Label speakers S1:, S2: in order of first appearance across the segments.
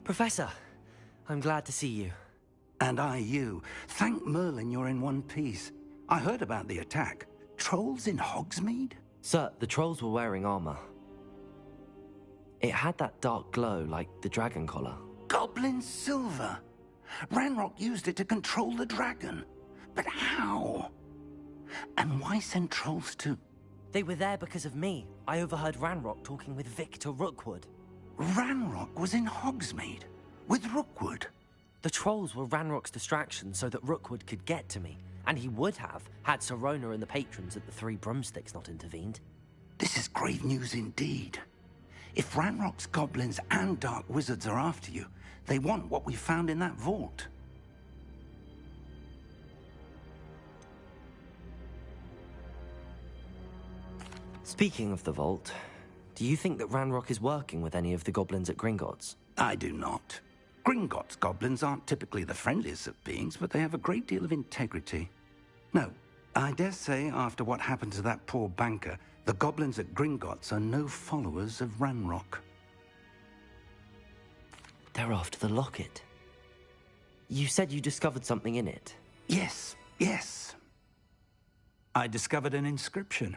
S1: Professor, I'm glad to see you.
S2: And I you. Thank Merlin you're in one piece. I heard about the attack. Trolls in Hogsmeade?
S1: Sir, the trolls were wearing armor. It had that dark glow like the dragon collar.
S2: Goblin silver! Ranrock used it to control the dragon. But how? And why send trolls to...
S1: They were there because of me. I overheard Ranrock talking with Victor Rookwood.
S2: Ranrock was in Hogsmeade? With Rookwood?
S1: The trolls were Ranrock's distraction so that Rookwood could get to me. And he would have, had Sirona and the patrons at the Three Broomsticks not intervened.
S2: This is grave news indeed. If Ranrock's goblins and dark wizards are after you, they want what we found in that vault.
S1: Speaking of the vault, do you think that Ranrock is working with any of the goblins at Gringotts?
S2: I do not. Gringotts goblins aren't typically the friendliest of beings, but they have a great deal of integrity. No, I dare say after what happened to that poor banker, the goblins at Gringotts are no followers of Ranrock.
S1: They're after the locket. You said you discovered something in it.
S2: Yes. I discovered an inscription.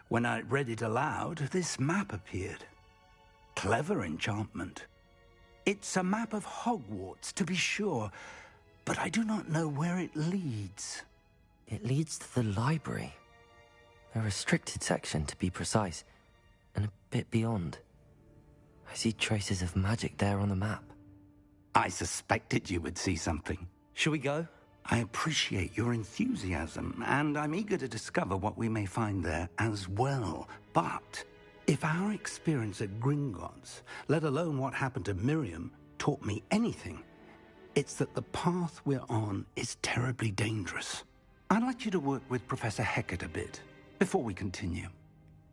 S2: When I read it aloud, this map appeared. Clever enchantment. It's a map of Hogwarts, to be sure, but I do not know where it leads.
S1: It leads to the library. A restricted section, to be precise, and a bit beyond. I see traces of magic there on the map.
S2: I suspected you would see something.
S1: Shall we go?
S2: I appreciate your enthusiasm, and I'm eager to discover what we may find there as well. But if our experience at Gringotts, let alone what happened to Miriam, taught me anything, it's that the path we're on is terribly dangerous. I'd like you to work with Professor Hecat a bit before we continue.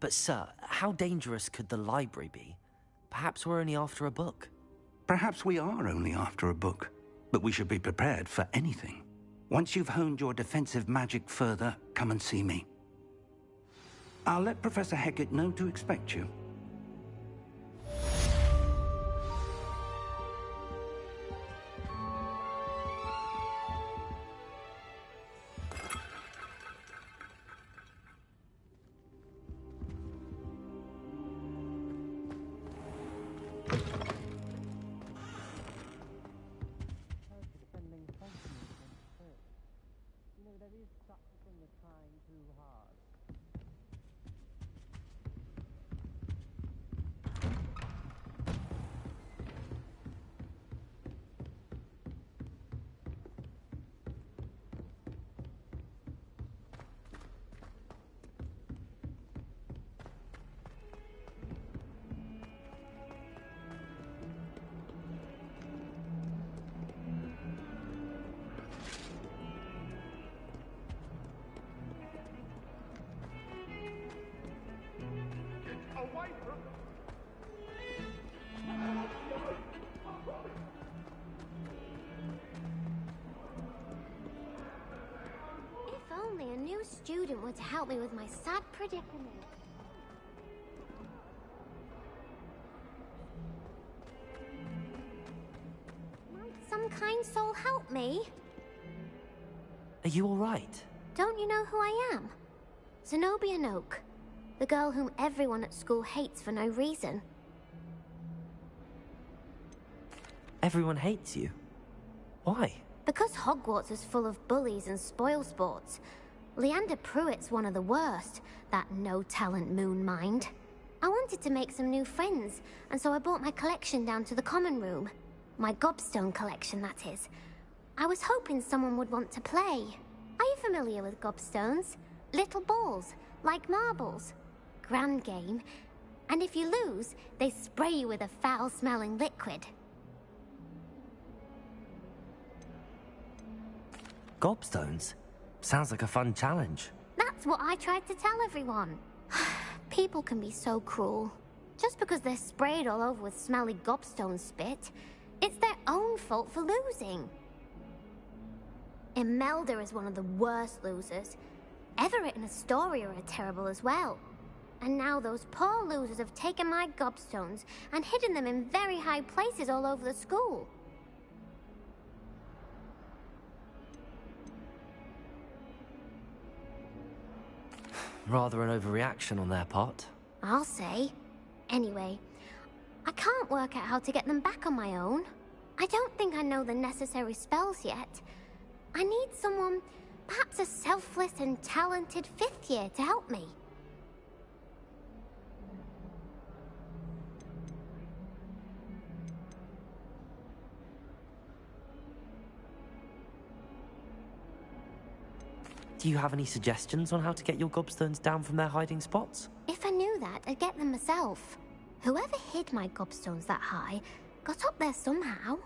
S1: But sir, how dangerous could the library be? Perhaps we're only after a book.
S2: Perhaps we are only after a book, but we should be prepared for anything. Once you've honed your defensive magic further, come and see me. I'll let Professor Hecat know to expect you.
S3: Only a new student would help me with my sad predicament. Might some kind soul help me?
S1: Are you all right?
S3: Don't you know who I am? Zenobia Noak, the girl whom everyone at school hates for no reason.
S1: Everyone hates you? Why?
S3: Because Hogwarts is full of bullies and spoilsports. Leander Pruitt's one of the worst, that no-talent moon mind. I wanted to make some new friends, and so I brought my collection down to the common room. My gobstone collection, that is. I was hoping someone would want to play. Are you familiar with gobstones? Little balls, like marbles. Grand game. And if you lose, they spray you with a foul-smelling liquid.
S1: Gobstones? Sounds like a fun challenge.
S3: That's what I tried to tell everyone. People can be so cruel. Just because they're sprayed all over with smelly gobstone spit, it's their own fault for losing. Imelda is one of the worst losers. Everett and Astoria are terrible as well. And now those poor losers have taken my gobstones and hidden them in very high places all over the school.
S1: Rather an overreaction on their part.
S3: I'll say. Anyway, I can't work out how to get them back on my own. I don't think I know the necessary spells yet. I need someone, perhaps a selfless and talented 5th year to help me.
S1: Do you have any suggestions on how to get your gobstones down from their hiding spots?
S3: If I knew that, I'd get them myself. Whoever hid my gobstones that high got up there somehow.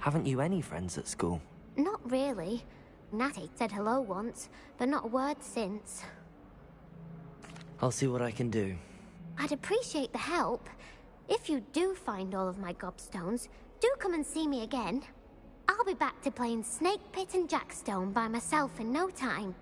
S1: Haven't you any friends at school?
S3: Not really. Natty said hello once, but not a word since.
S1: I'll see what I can do.
S3: I'd appreciate the help. If you do find all of my gobstones, do come and see me again. I'll be back to playing Snake Pit and Jackstone by myself in no time.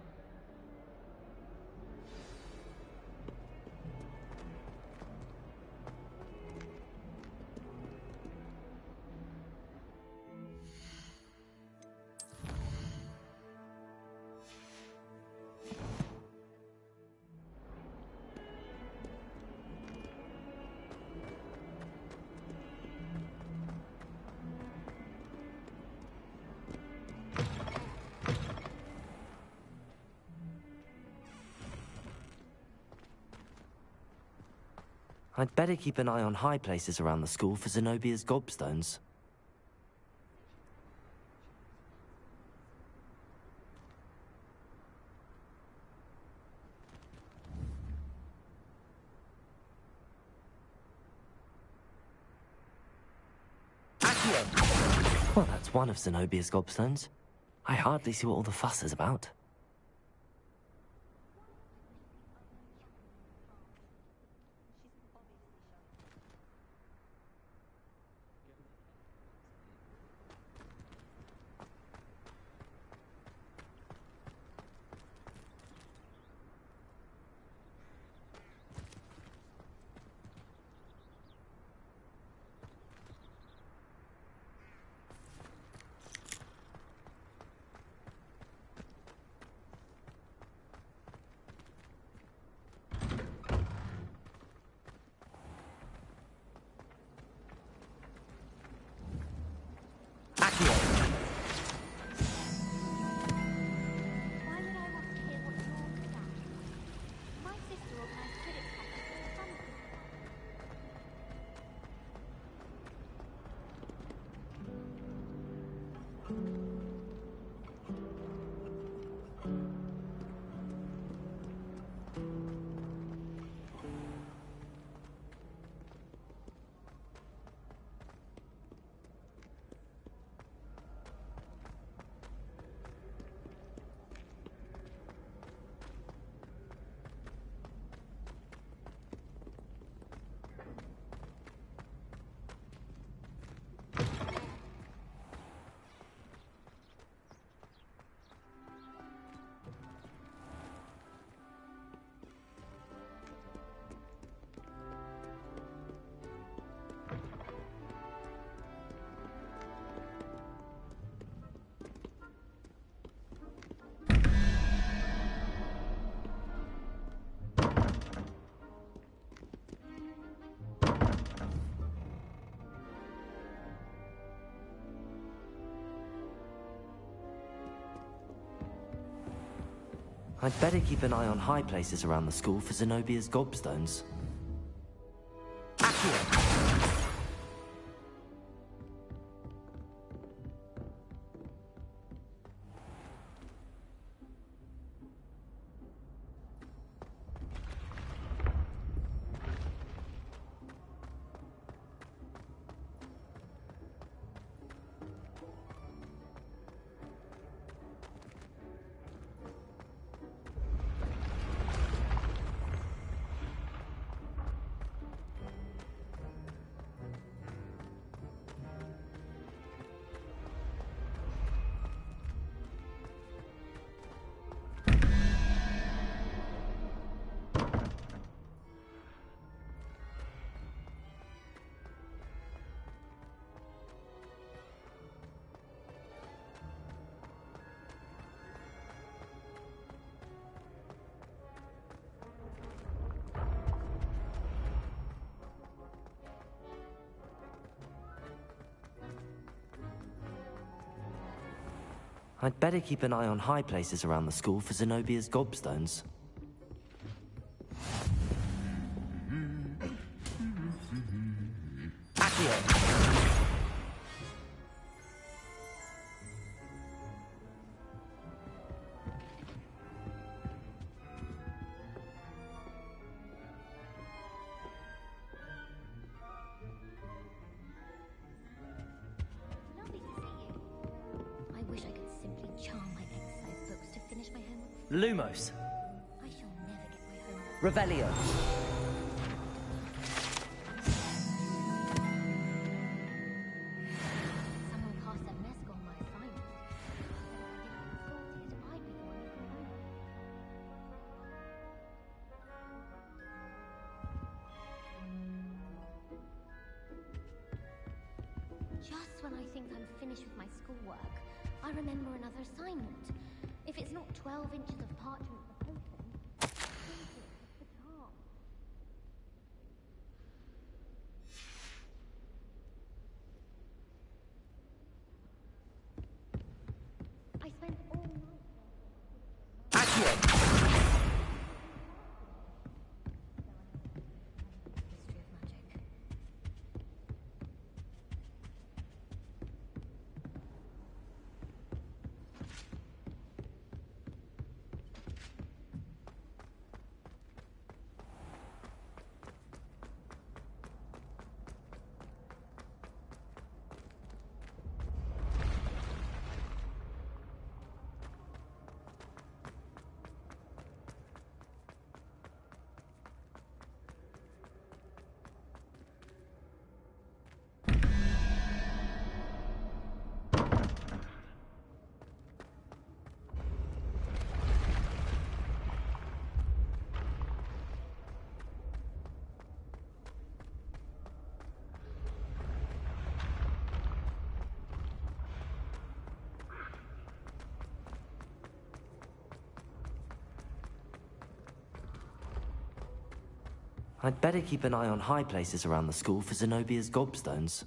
S1: I'd better keep an eye on high places around the school for Zenobia's gobstones. Well, that's one of Zenobia's gobstones. I hardly see what all the fuss is about. I'd better keep an eye on high places around the school for Zenobia's gobstones. I'd better keep an eye on high places around the school for Zenobia's gobstones. Accio!
S4: Lumos.
S3: I shall never get my homework.
S4: Revelio.
S3: Someone cast a mess on my assignment. If I didn't get it sorted, I'd be going for Just when I think I'm finished with my schoolwork, I remember another assignment. If it's not 12 inches of parchment for paper, it's the charm. I spent all night
S4: Accio!
S3: history of magic.
S1: I'd better keep an eye on high places around the school for Zenobia's gobstones.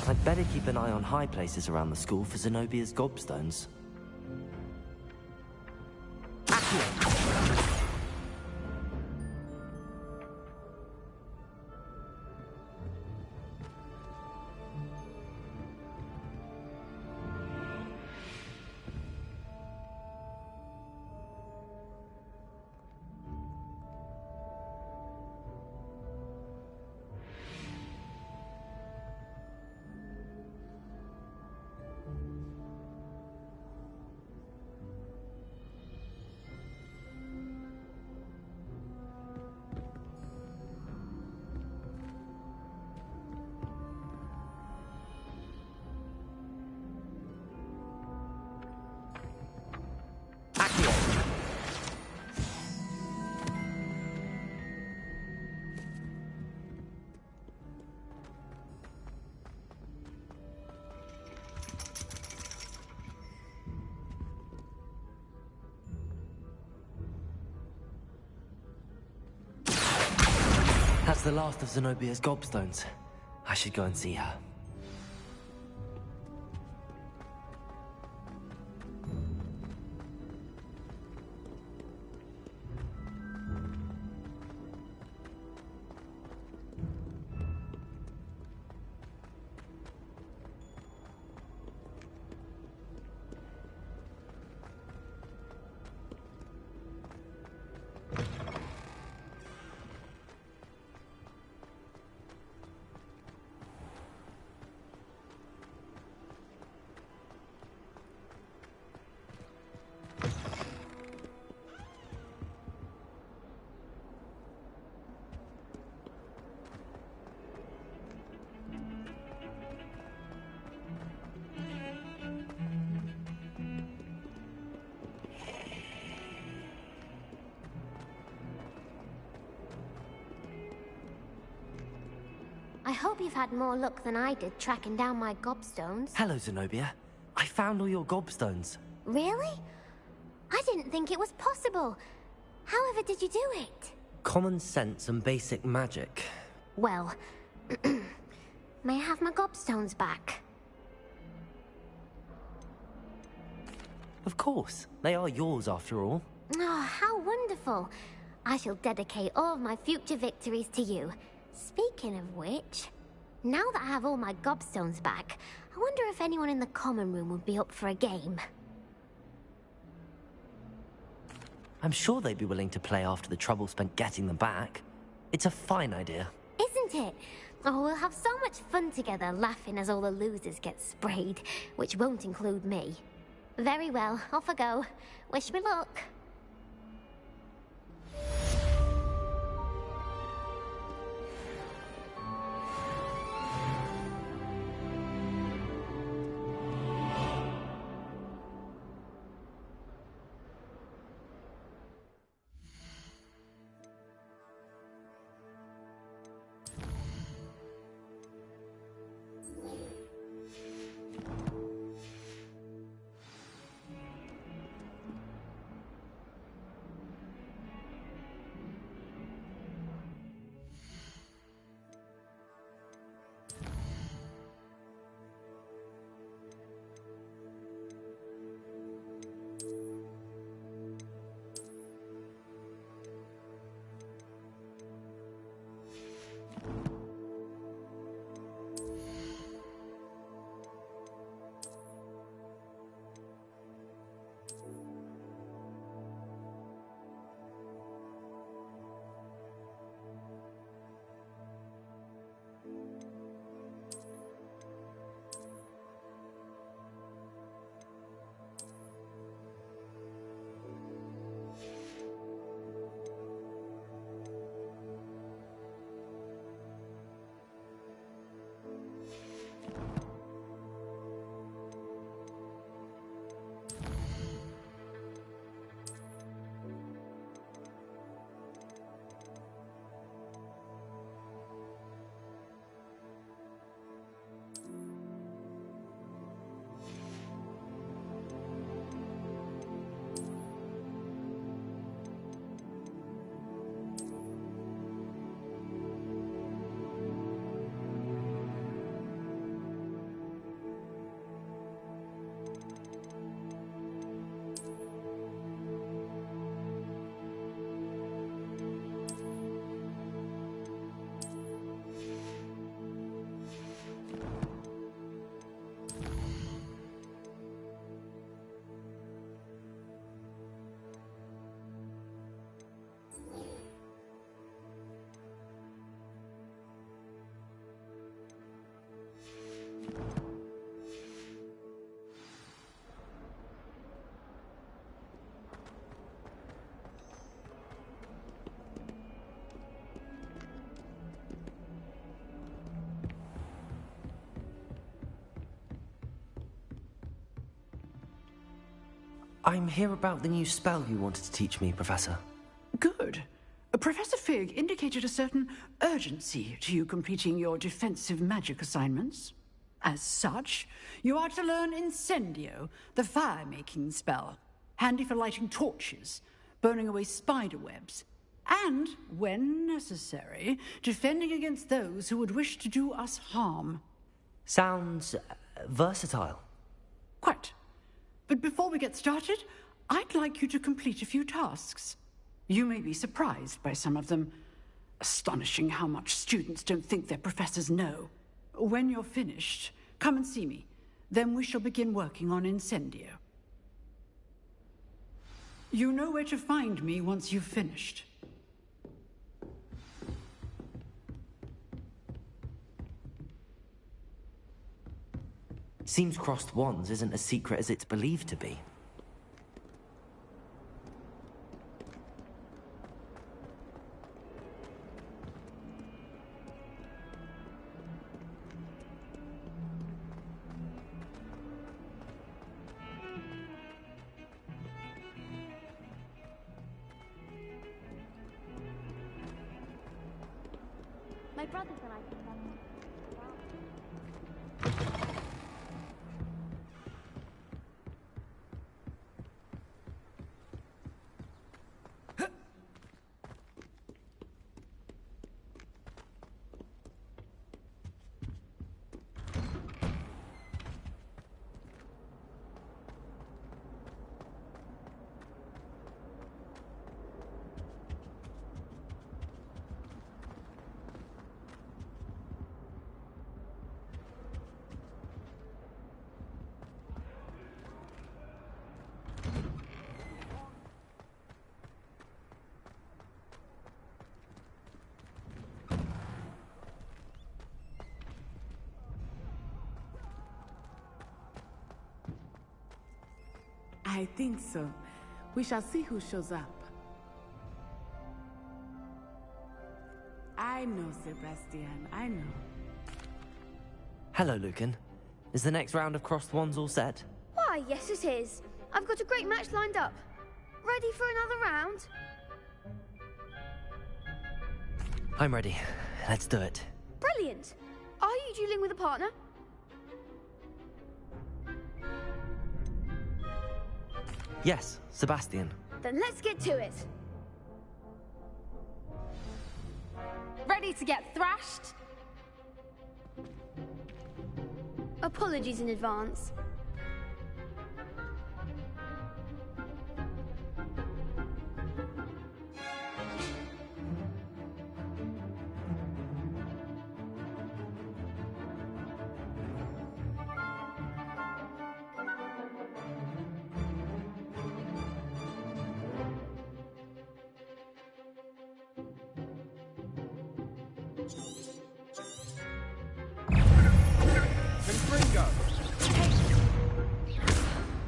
S1: I'd better keep an eye on high places around the school for Zenobia's gobstones. That's the last of Zenobia's gobstones. I should go and see her.
S3: hope you've had more luck than I did tracking down my gobstones.
S1: Hello, Zenobia. I found all your gobstones.
S3: Really? I didn't think it was possible. However did you do it?
S1: Common sense and basic magic.
S3: Well, may I have my gobstones back?
S1: Of course. They are yours after all.
S3: Oh, how wonderful. I shall dedicate all of my future victories to you. Speaking of which, now that I have all my gobstones back, I wonder if anyone in the common room would be up for a game.
S1: I'm sure they'd be willing to play after the trouble spent getting them back. It's a fine idea.
S3: Isn't it? Oh, we'll have so much fun together, laughing as all the losers get sprayed, which won't include me. Very well, off I go. Wish me luck.
S1: I'm here about the new spell you wanted to teach me, Professor.
S5: Good. Professor Fig indicated a certain urgency to you completing your defensive magic assignments. As such, you are to learn Incendio, the fire-making spell, handy for lighting torches, burning away spider webs, and, when necessary, defending against those who would wish to do us harm.
S1: Sounds versatile.
S5: Quite. But before we get started, I'd like you to complete a few tasks. You may be surprised by some of them. Astonishing how much students don't think their professors know. When you're finished, come and see me. Then we shall begin working on Incendio. You know where to find me once you've finished.
S1: Seems crossed wands isn't as secret as it's believed to be.
S3: My brothers and I together.
S6: I think so. We shall see who shows up. I know, Sebastian, I know.
S1: Hello, Lucan. Is the next round of Crossed Wands all set?
S7: Why, yes it is. I've got a great match lined up. Ready for another round?
S1: I'm ready. Let's do it.
S7: Brilliant. Are you dueling with a partner?
S1: Yes, Sebastian.
S7: Then let's get to it.
S8: Ready to get thrashed?
S7: Apologies in advance.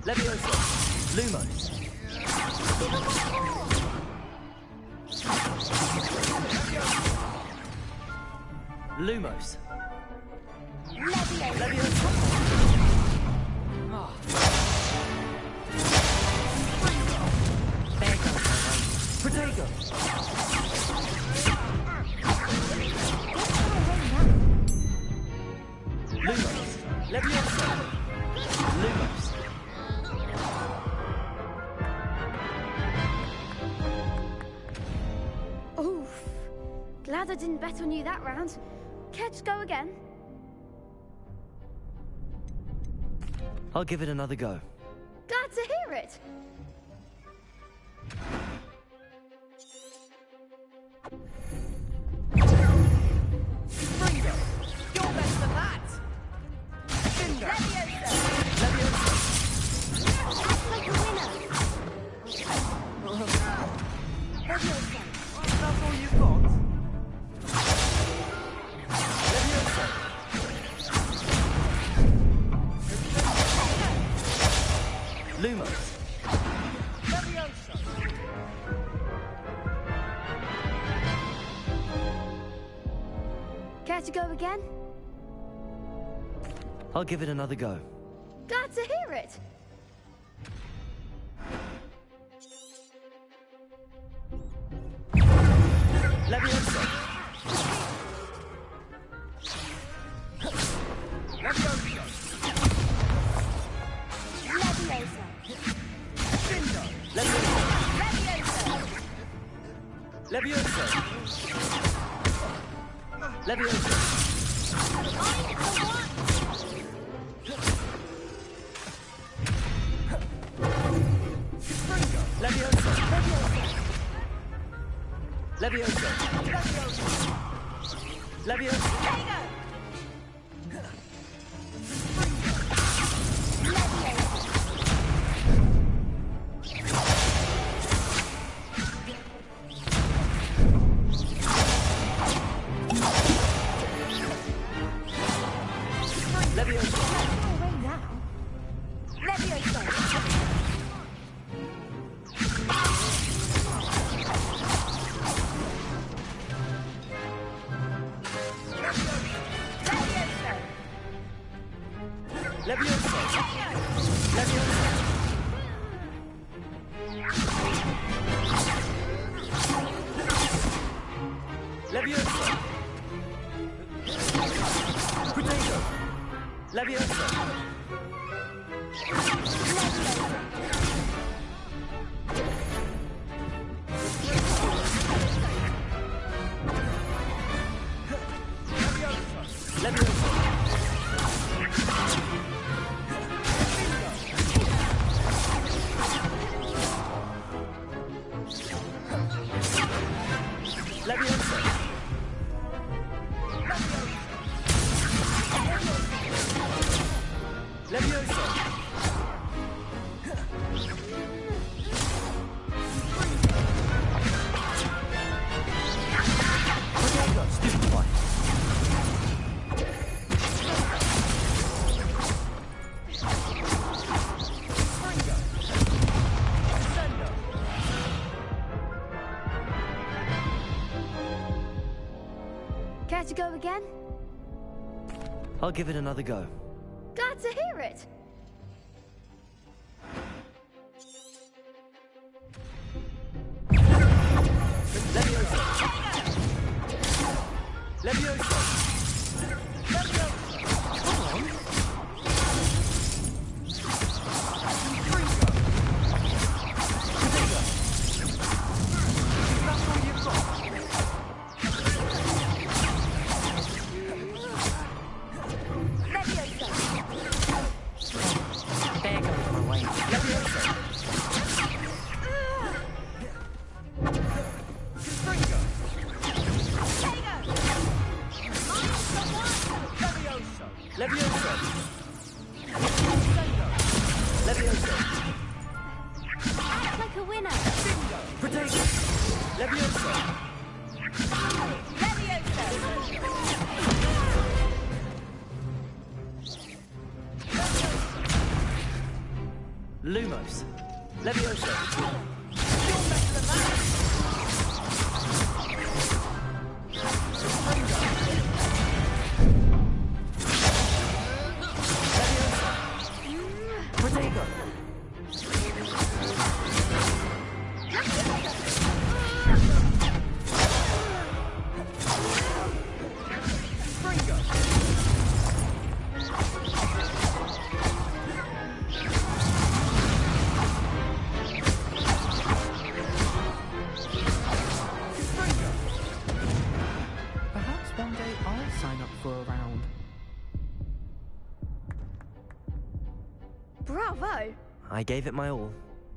S1: Leviosa! Lumos! Lumos! Leviosa! Protego! Lumos! Leviosa! Lumos!
S7: Oof. Glad I didn't bet on you that round. Care to go again?
S1: I'll give it another go.
S7: Glad to hear it.
S4: Ringo! You're better than that!
S8: Leviosa!
S1: Leviosa!
S7: Act like a winner.
S8: Leviosa!
S4: That's all you've got?
S1: Leviosa! Lumos!
S4: Leviosa!
S7: Care to go again?
S1: I'll give it another go.
S7: Glad to hear it.
S1: Leviosa!
S4: Leviosa!
S8: Leviosa!
S4: Bingo!
S1: Leviosa!
S8: Leviosa!
S1: Leviosa! Leviosa!
S4: Ringo!
S1: Leviosa! Leviosa! Leviosa! Leviosa!
S8: Leviosa!
S1: Leviosa! Leviosa! Leviosa! Protego! Leviosa! Leviosa! Leviosa! Leviosa! Protego! Stupid one!
S7: Care to go again?
S1: I'll give it another go.
S7: Glad to hear it.
S8: Leviosa! Leviosa!
S4: Come on. That's all you've got.
S1: There goes my way.
S8: Leviosa! Stringo! Leviosa! Leviosa!
S3: Act like a winner.
S8: Potato! Leviosa!
S1: Lumos.
S8: Leviosa!
S1: Protego.
S9: Perhaps one day I'll sign up for a round.
S7: Bravo!
S1: I gave it my all.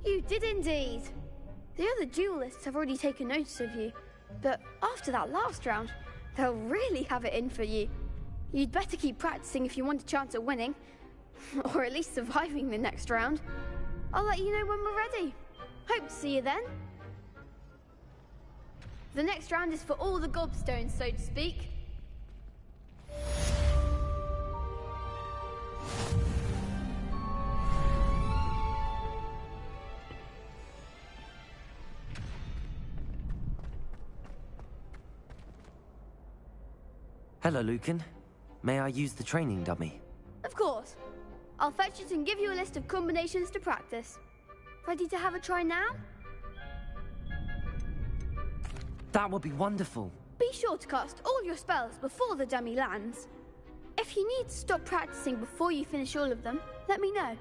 S7: You did indeed. The other duelists have already taken notice of you, but after that last round, they'll really have it in for you. You'd better keep practicing if you want a chance at winning, or at least surviving the next round. I'll let you know when we're ready. Hope to see you then. The next round is for all the gobstones, so to speak.
S1: Hello, Lucan. May I use the training dummy?
S7: Of course. I'll fetch it and give you a list of combinations to practice. Ready to have a try now?
S1: That would be wonderful.
S7: Be sure to cast all your spells before the dummy lands. If you need to stop practicing before you finish all of them, let me know.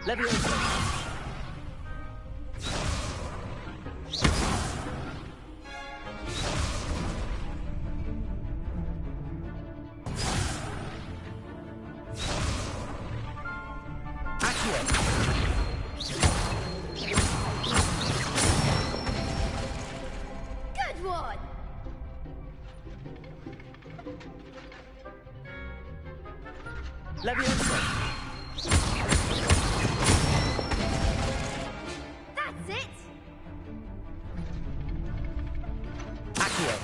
S8: Leviosa!
S7: Good one!
S8: Leviosa!
S7: That's it!
S8: Accio!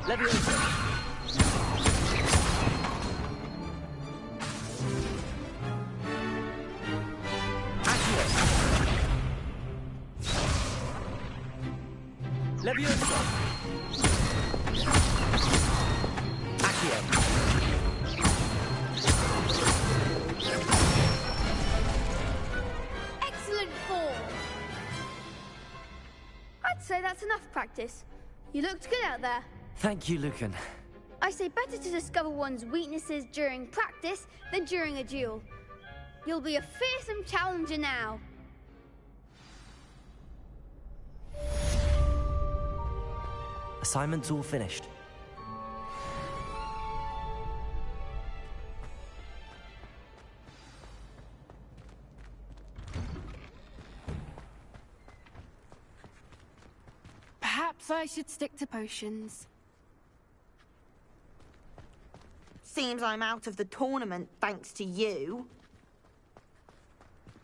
S8: Leviosa! Leviosa! Accio!
S7: Excellent form! I'd say that's enough practice. You looked good out there.
S1: Thank you, Lucan.
S7: I say better to discover one's weaknesses during practice than during a duel. You'll be a fearsome challenger now.
S1: Assignment's all finished.
S8: Perhaps I should stick to potions.
S10: Seems I'm out of the tournament thanks to you.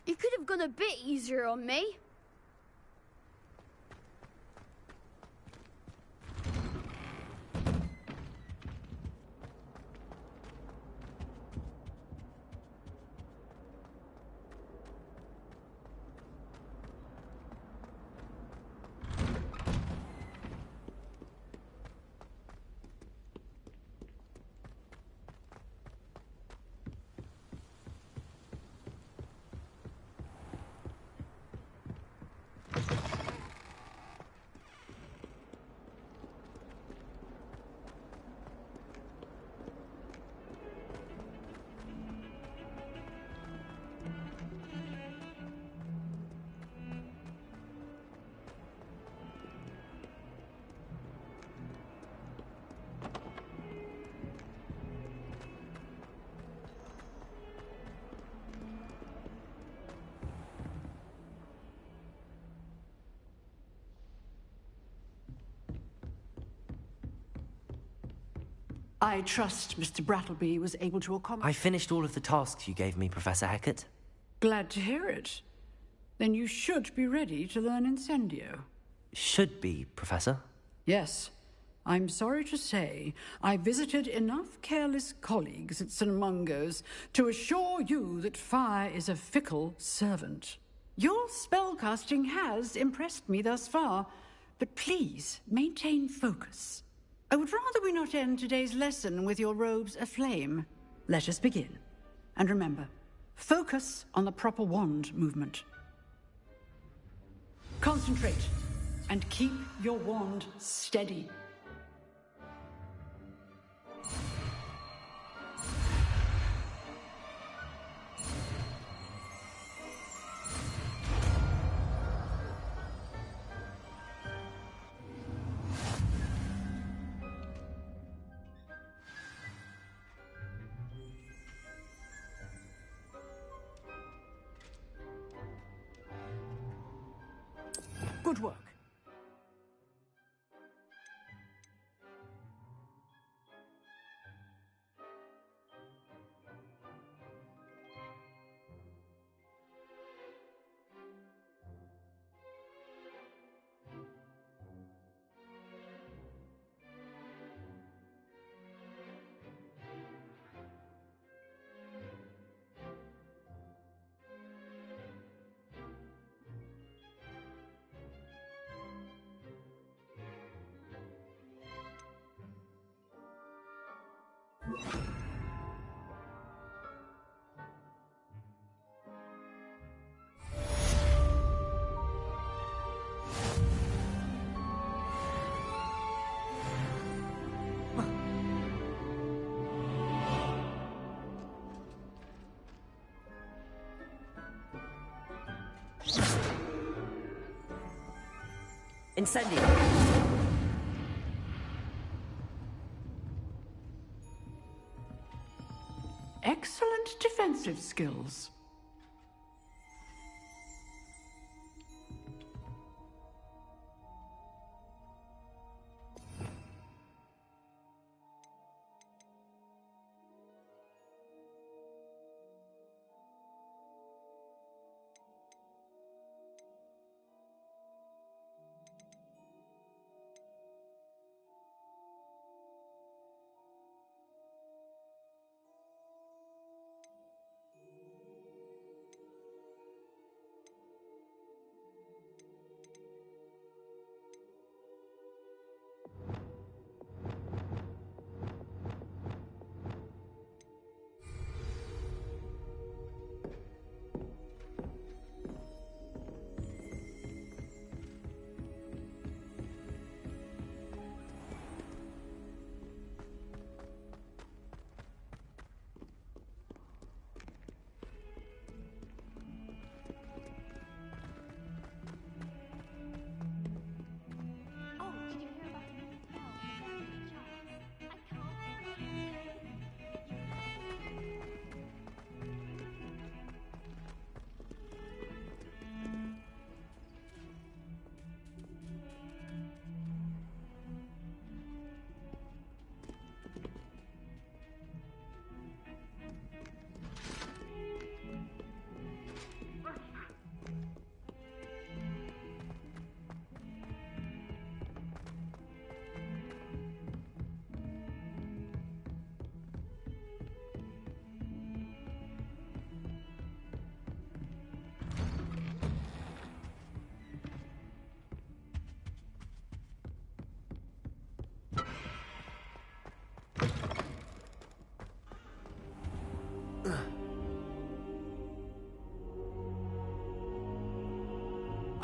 S7: You could have gone a bit easier on me.
S5: I trust Mr. Brattleby was able to accommodate...
S1: I finished all of the tasks you gave me, Professor Hecat.
S5: Glad to hear it. Then you should be ready to learn Incendio.
S1: Should be, Professor.
S5: Yes. I'm sorry to say, I visited enough careless colleagues at St. Mungo's to assure you that fire is a fickle servant. Your spellcasting has impressed me thus far, but please maintain focus. I would rather we not end today's lesson with your robes aflame. Let us begin. And remember, focus on the proper wand movement. Concentrate, and keep your wand steady. Good work.
S8: Incendio!
S5: Excellent defensive skills.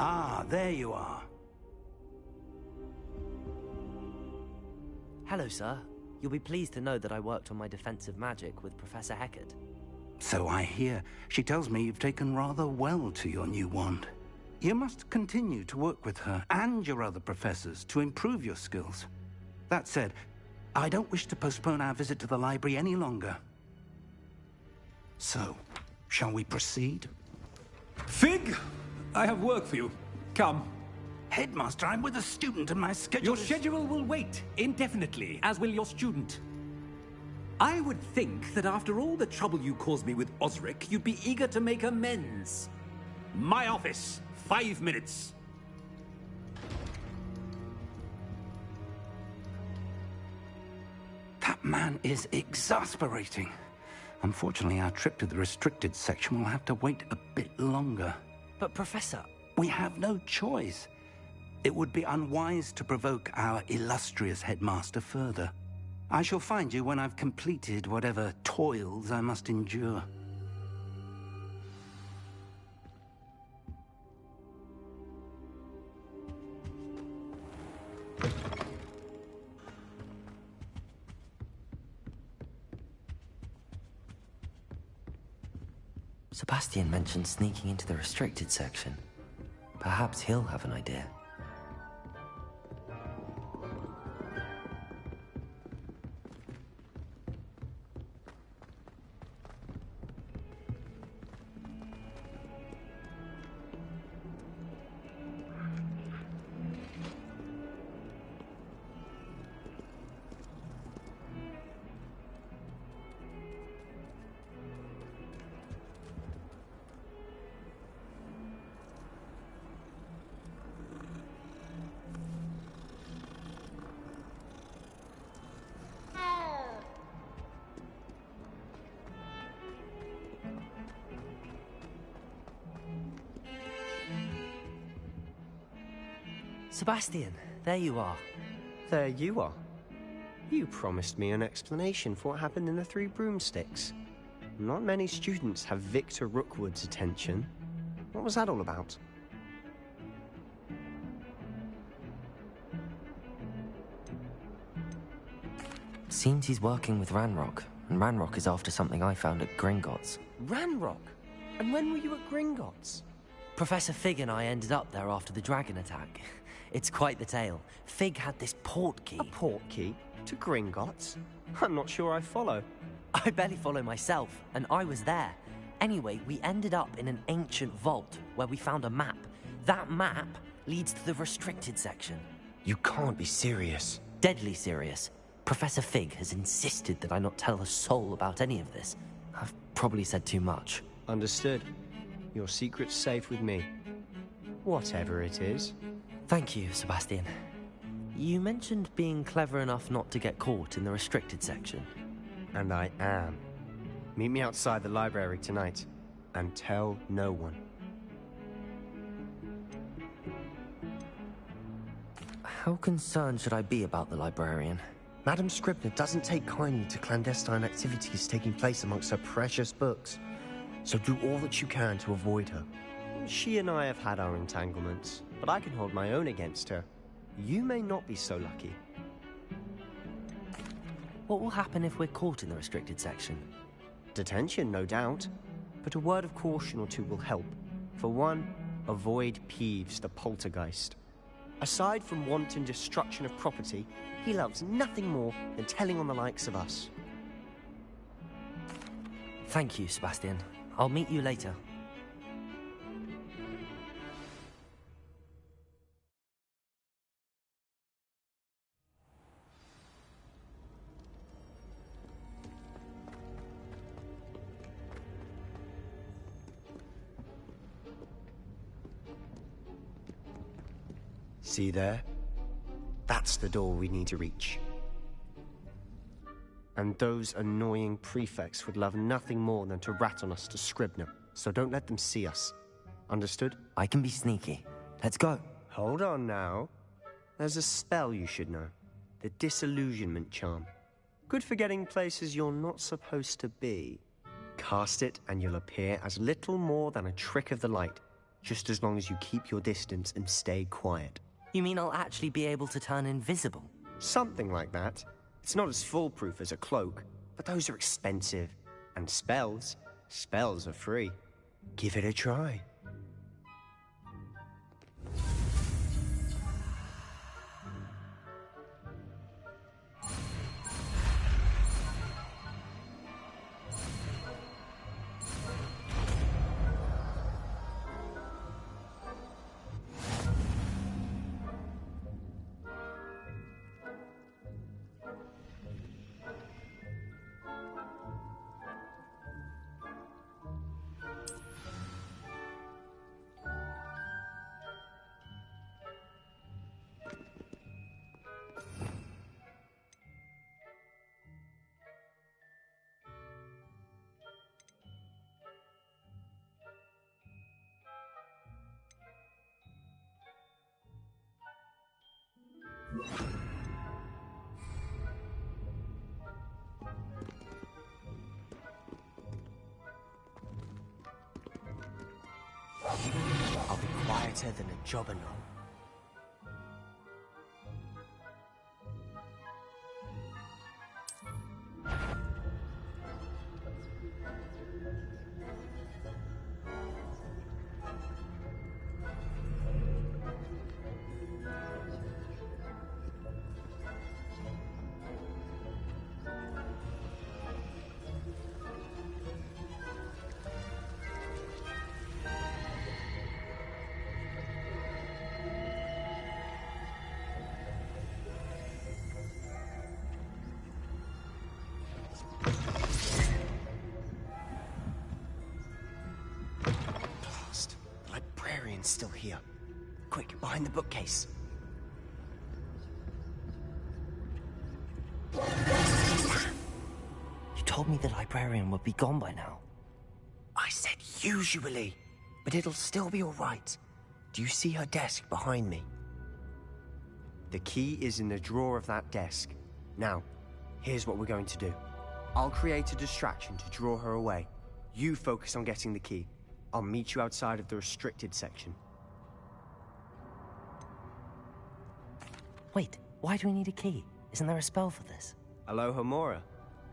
S2: Ah, there you are.
S1: Hello, sir. You'll be pleased to know that I worked on my defensive magic with Professor Hecat.
S2: So I hear. She tells me you've taken rather well to your new wand. You must continue to work with her and your other professors to improve your skills. That said, I don't wish to postpone our visit to the library any longer. So, shall we proceed?
S11: Fig, I have work for you. Come.
S2: Headmaster, I'm with a student and my schedule
S11: Your schedule will wait indefinitely, as will your student. I would think that after all the trouble you caused me with Osric, you'd be eager to make amends. My office, 5 minutes.
S2: That man is exasperating. Unfortunately, our trip to the restricted section will have to wait a bit longer.
S1: But Professor...
S2: We have no choice. It would be unwise to provoke our illustrious headmaster further. I shall find you when I've completed whatever toils I must endure.
S1: Sebastian mentioned sneaking into the restricted section. Perhaps he'll have an idea. Sebastian, there you are.
S12: There you are. You promised me an explanation for what happened in the Three Broomsticks. Not many students have Victor Rookwood's attention. What was that all about?
S1: Seems he's working with Ranrock, and Ranrock is after something I found at Gringotts.
S12: Ranrock? And when were you at Gringotts?
S1: Professor Fig and I ended up there after the dragon attack. It's quite the tale. Fig had this port key.
S12: A port key? To Gringotts? I'm not sure I follow.
S1: I barely follow myself, and I was there. Anyway, we ended up in an ancient vault where we found a map. That map leads to the restricted section.
S12: You can't be serious.
S1: Deadly serious. Professor Fig has insisted that I not tell a soul about any of this. I've probably said too much.
S12: Understood. Your secret's safe with me. Whatever it is.
S1: Thank you, Sebastian. You mentioned being clever enough not to get caught in the restricted section.
S12: And I am. Meet me outside the library tonight, and tell no one.
S1: How concerned should I be about the librarian?
S12: Madam Scribner doesn't take kindly to clandestine activities taking place amongst her precious books. So do all that you can to avoid her. She and I have had our entanglements, but I can hold my own against her. You may not be so lucky.
S1: What will happen if we're caught in the restricted section?
S12: Detention, no doubt. But a word of caution or two will help. For one, avoid Peeves, the poltergeist. Aside from wanton destruction of property, he loves nothing more than telling on the likes of us.
S1: Thank you, Sebastian. I'll meet you later.
S12: See there? That's the door we need to reach. And those annoying prefects would love nothing more than to rat on us to Scribner, so don't let them see us. Understood?
S1: I can be sneaky. Let's go.
S12: Hold on now. There's a spell you should know. The Disillusionment Charm. Good for getting places you're not supposed to be. Cast it and you'll appear as little more than a trick of the light, just as long as you keep your distance and stay quiet.
S1: You mean I'll actually be able to turn invisible?
S12: Something like that. It's not as foolproof as a cloak, but those are expensive. And spells are free. Give it a try. quieter than a jobberknoll. Still here. Quick, behind the bookcase.
S1: You told me the librarian would be gone by now.
S12: I said usually, but it'll still be all right. Do you see her desk behind me? The key is in the drawer of that desk. Now, here's what we're going to do. I'll create a distraction to draw her away. You focus on getting the key. I'll meet you outside of the restricted section.
S1: Wait, why do we need a key? Isn't there a spell for this?
S12: Alohomora.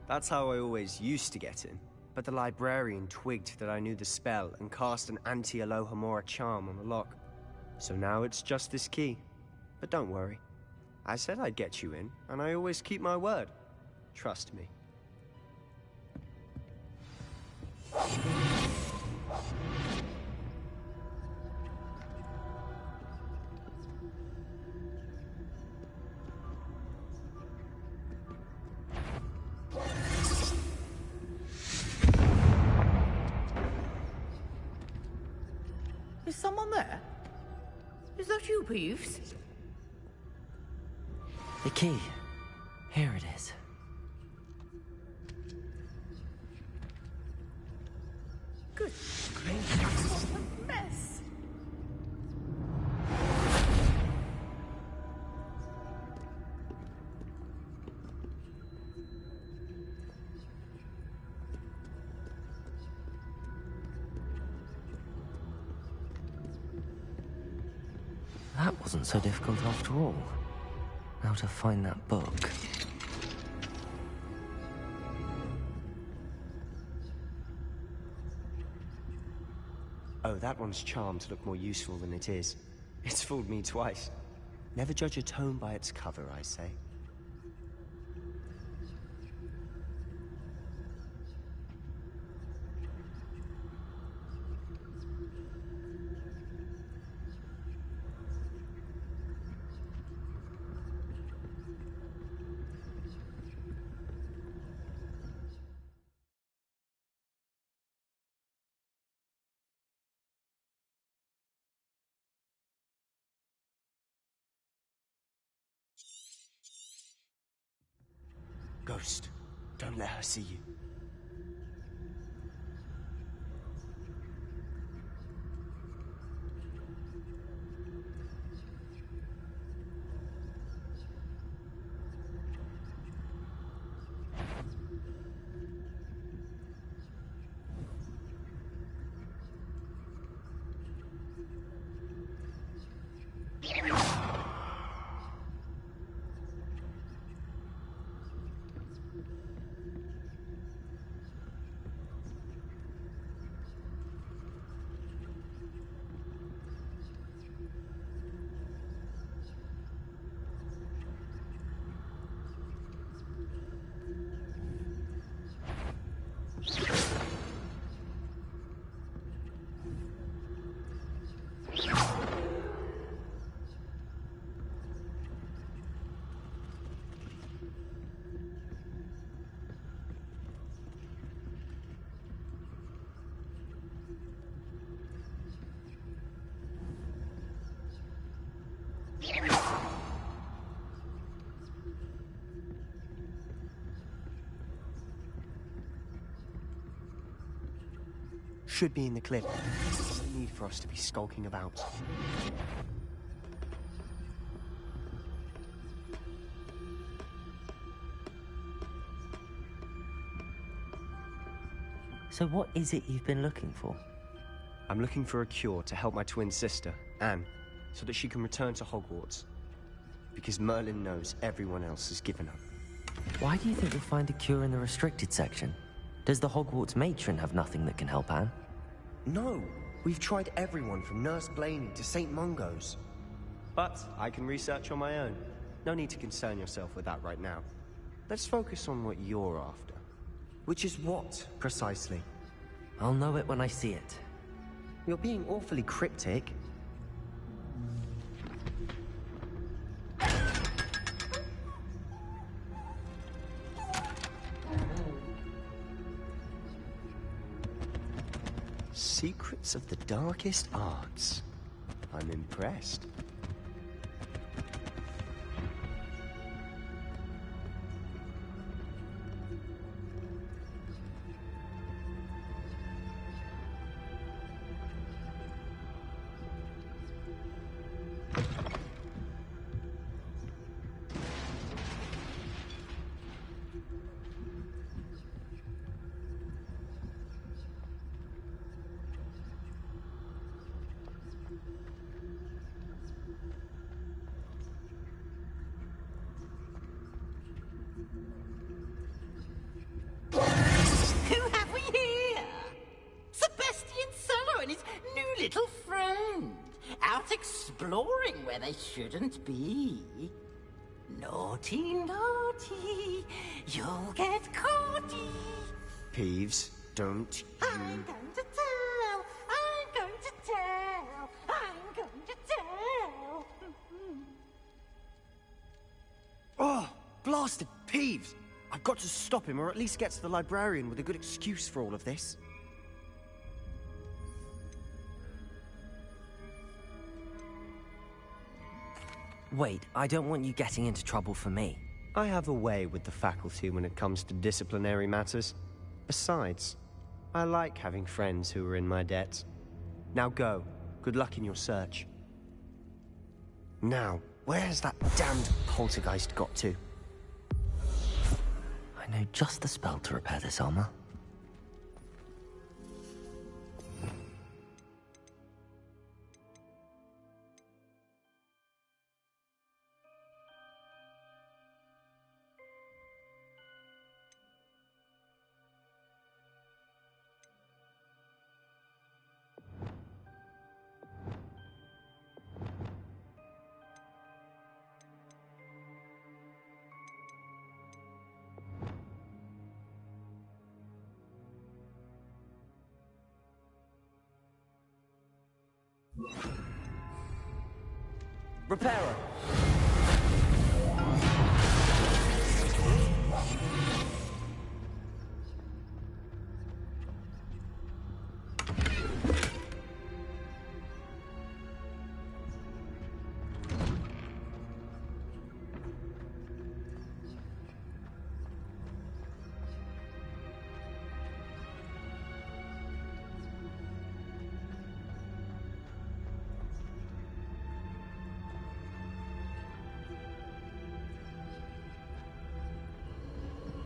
S12: That's how I always used to get in. But the librarian twigged that I knew the spell and cast an anti-Alohomora charm on the lock. So now it's just this key. But don't worry. I said I'd get you in, and I always keep my word. Trust me.
S6: Is someone there? Is that you, Peeves?
S1: The key. Here it is.
S6: Good grief, what a mess!
S1: That wasn't so difficult after all. Now to find that book.
S12: Oh, that one's charmed to look more useful than it is. It's fooled me twice. Never judge a tome by its cover, I say. Ghost, don't let her see you. Should be in the clip. There's no need for us to be skulking about.
S1: So what is it you've been looking for?
S12: I'm looking for a cure to help my twin sister, Anne, so that she can return to Hogwarts. Because Merlin knows everyone else has given up.
S1: Why do you think you'll find a cure in the restricted section? Does the Hogwarts matron have nothing that can help Anne?
S12: No, we've tried everyone from Nurse Blaney to St. Mungo's. But I can research on my own. No need to concern yourself with that right now. Let's focus on what you're after. Which is what, precisely?
S1: I'll know it when I see it.
S12: You're being awfully cryptic. Secrets of the darkest arts. I'm impressed.
S13: Exploring where they shouldn't be. Naughty, naughty, you'll get caughty.
S12: Peeves, don't you...
S13: I'm going to tell, I'm going to tell, I'm going to tell.
S12: Oh, blasted Peeves! I've got to stop him, or at least get to the librarian with a good excuse for all of this.
S1: Wait, I don't want you getting into trouble for me.
S12: I have a way with the faculty when it comes to disciplinary matters. Besides, I like having friends who are in my debt. Now go. Good luck in your search. Now, where's that damned poltergeist got to?
S1: I know just the spell to repair this armor.
S8: Repairer.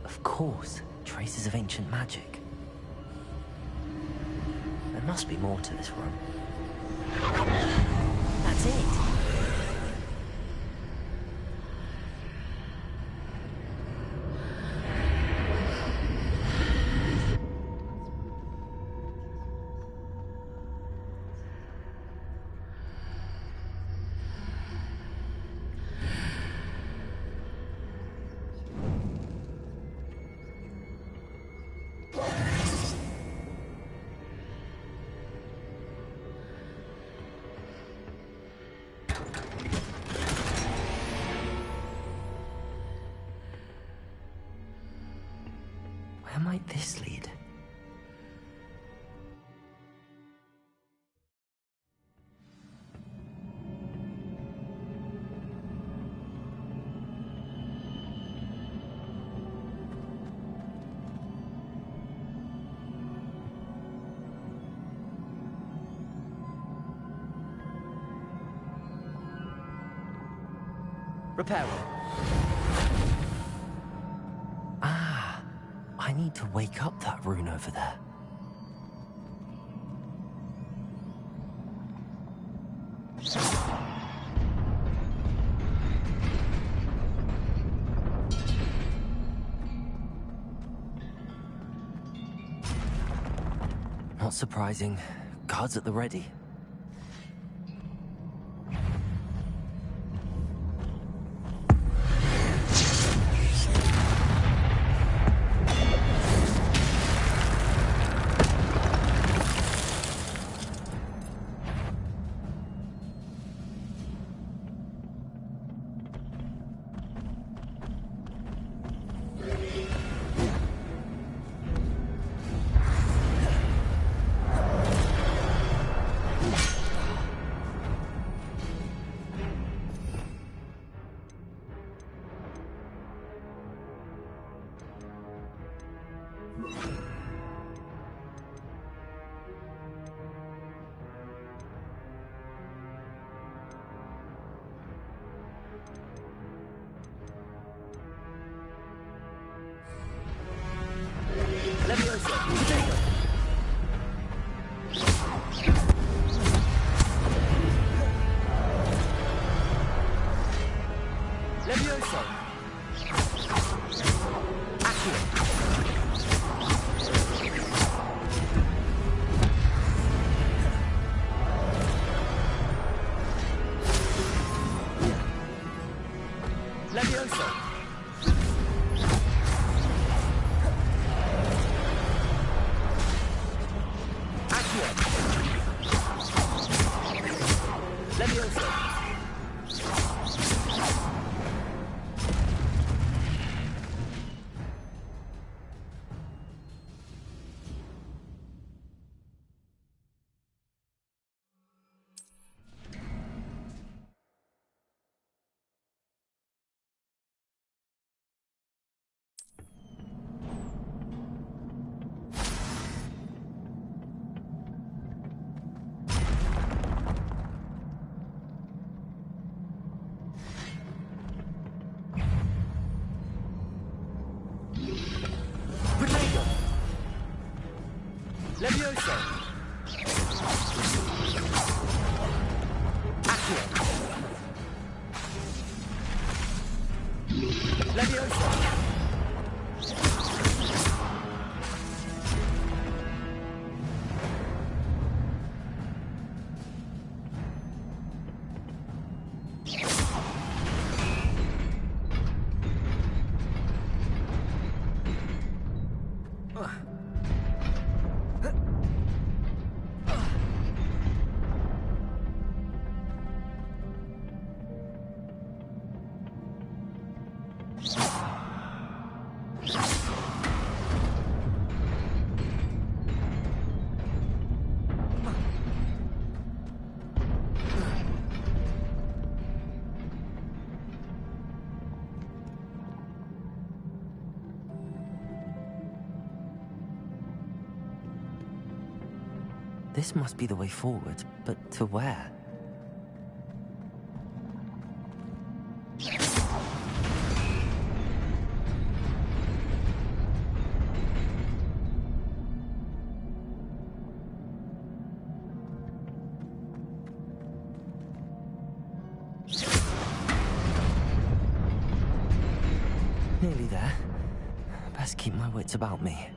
S1: Of course, traces of ancient magic. There must be more to this room. That's it! Where might this lead?
S8: Repairer.
S1: I need to wake up that rune over there. Not surprising. Guards at the ready.
S8: Levioso. Accio. Levioso.
S1: This must be the way forward, but to where? Nearly there. Best keep my wits about me.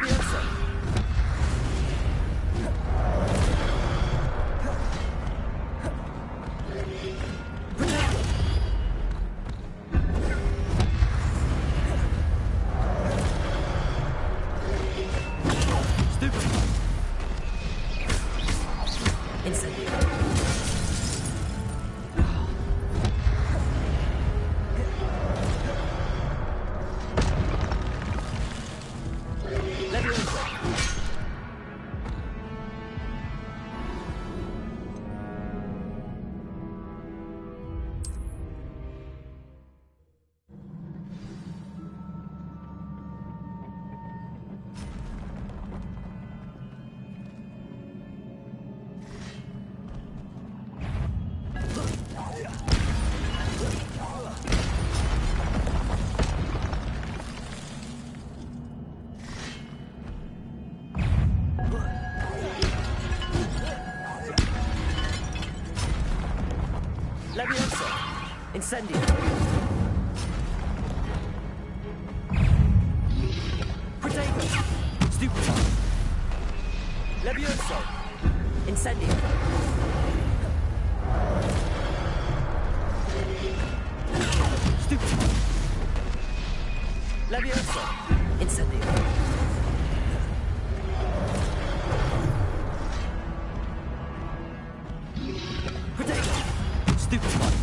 S8: Leviosa! Leviosa! Incendio! Protego! Stupefy! Levioso! Incendio! Stupefy! Levioso! Incendio! Protego! Stupefy!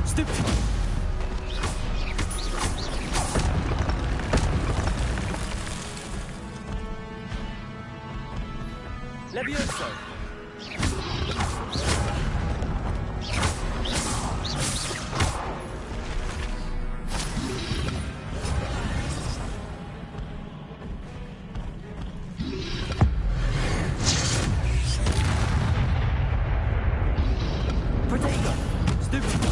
S8: Stupefy! Levioso! Protego! Stupefy!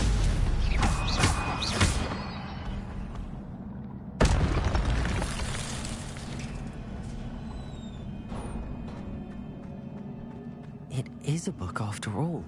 S1: It is a book after all.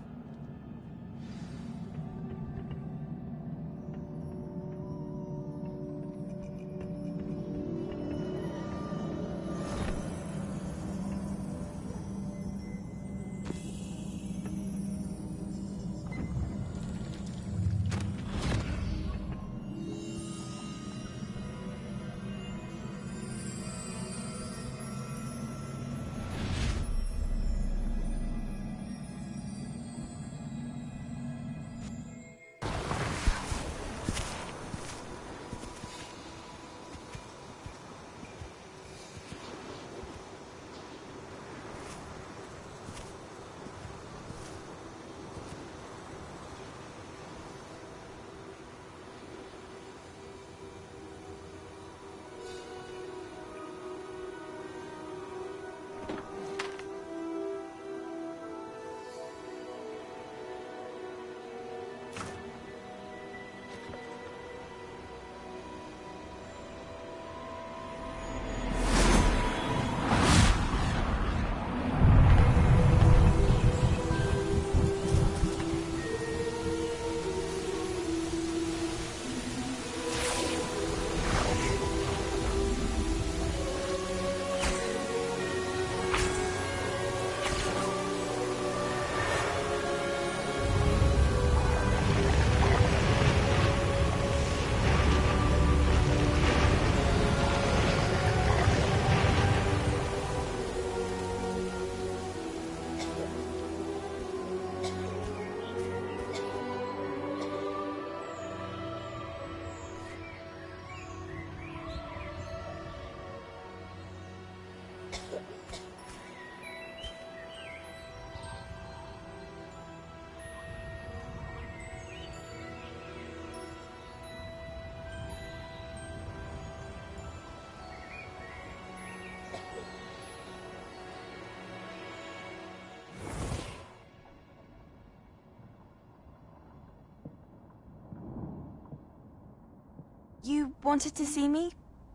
S14: You wanted to see me?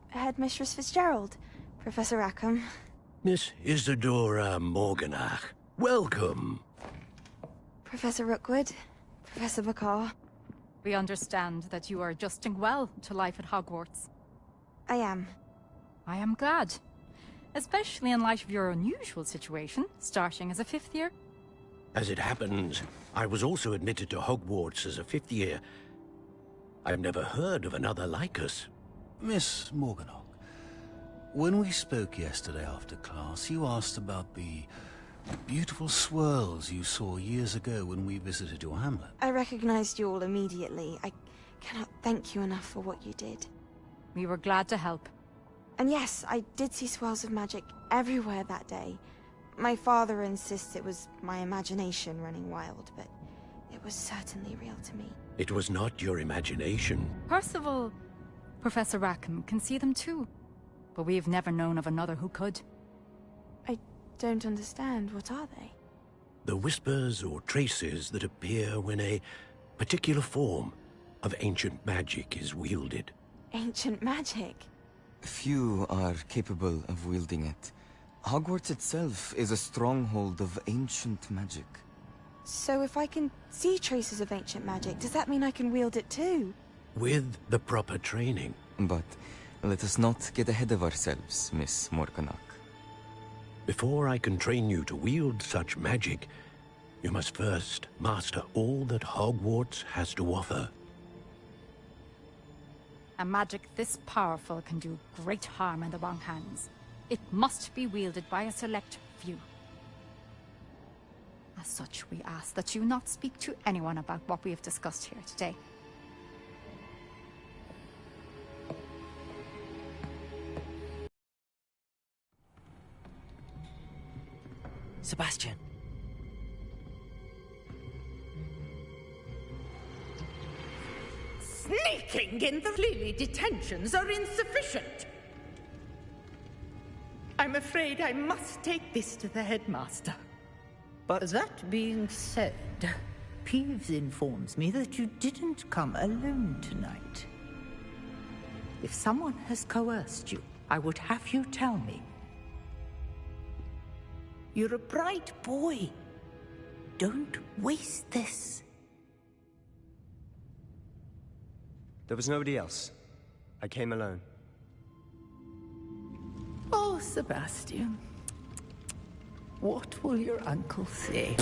S14: Headmistress Fitzgerald, Professor Rackham.
S15: Miss Isadora Morganach, welcome.
S14: Professor Rookwood, Professor Bakar.
S15: We understand that you are adjusting well to life at Hogwarts.
S14: I am.
S15: I am glad. Especially in light of your unusual situation, starting as a 5th year.
S16: As it happens, I was also admitted to Hogwarts as a 5th year. I've never heard of another like us.
S17: Miss Morganach, when we spoke yesterday after class, you asked about the beautiful swirls you saw years ago when we visited your hamlet.
S14: I recognized you all immediately. I cannot thank you enough for what you did.
S15: We were glad to help.
S14: And yes, I did see swirls of magic everywhere that day. My father insists it was my imagination running wild, but it was certainly real to me.
S16: It was not your imagination.
S15: Percival, Professor Rackham can see them too. But we have never known of another who could.
S14: I don't understand. What are they?
S16: The whispers or traces that appear when a particular form of ancient magic is wielded.
S14: Ancient magic?
S1: Few are capable of wielding it. Hogwarts itself is a stronghold of ancient magic.
S14: So if I can see traces of ancient magic, does that mean I can wield it too?
S16: With the proper training.
S1: But let us not get ahead of ourselves, Miss Morganach.
S16: Before I can train you to wield such magic, you must first master all that Hogwarts has to offer.
S15: A magic this powerful can do great harm in the wrong hands. It must be wielded by a select few. As such, we ask that you not speak to anyone about what we have discussed here today.
S1: Sebastian.
S6: Sneaking in the Lily detentions are insufficient. I'm afraid I must take this to the headmaster.
S18: But that being said, Peeves informs me that you didn't come alone tonight. If someone has coerced you, I would have you tell me. You're a bright boy. Don't waste this.
S12: There was nobody else. I came alone.
S18: Oh, Sebastian. What will your uncle say?